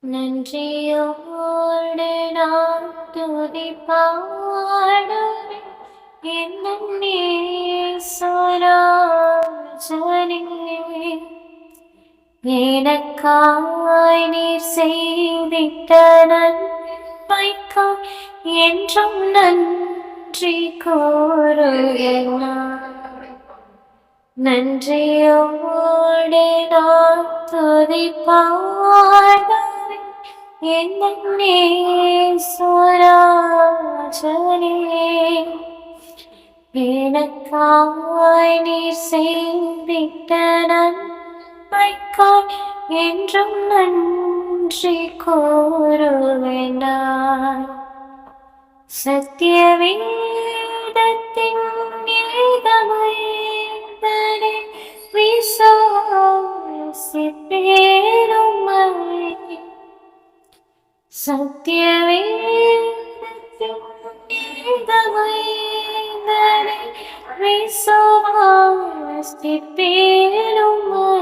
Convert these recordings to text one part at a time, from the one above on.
நன்றியோடு நான் துதி பாடுவேன் என் நேசராஜனே. எனக்காய் நீர் செய்திட்ட நன்மைக்காய் என்றும் நன்றி கூறுவேன் நான். நன்றியோடு நான் துதி பாடுவேன் என் நேசராஜனே. எனக்காய் நீர் செய்திட்ட நன்மைக்காய் என்றும் நன்றி கூறுவேன் நான். சத்திய வேதத்தின் ஏகமைந்தனை விசுவாசிப்பேன் உம்மை. சத்திய வேதத்தின் ஏகமைந்தனை விசுவாசிப்பேன் உம்மை.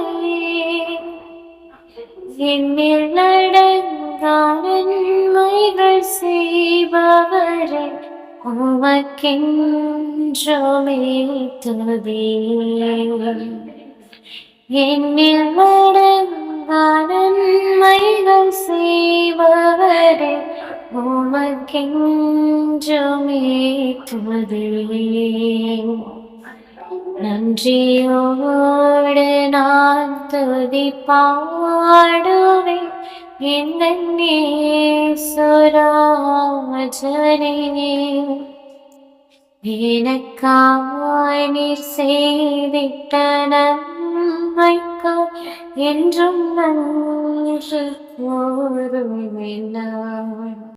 என்னில் நடங்கா நன்மைகள் செய்பவரே உமக்கென்றுமே துதி. என்னில் நடங்கா நன்மைகள் செய்பவரே உமக்கென்றுமே துதி. நன்றியோடு நான் துதி பாடுவேன் என் நேசராஜனே. எனக்காய் நீர் செய்திட்ட நன்மைக்காய் என்றும் நன்றி கூறுவேன் நான்.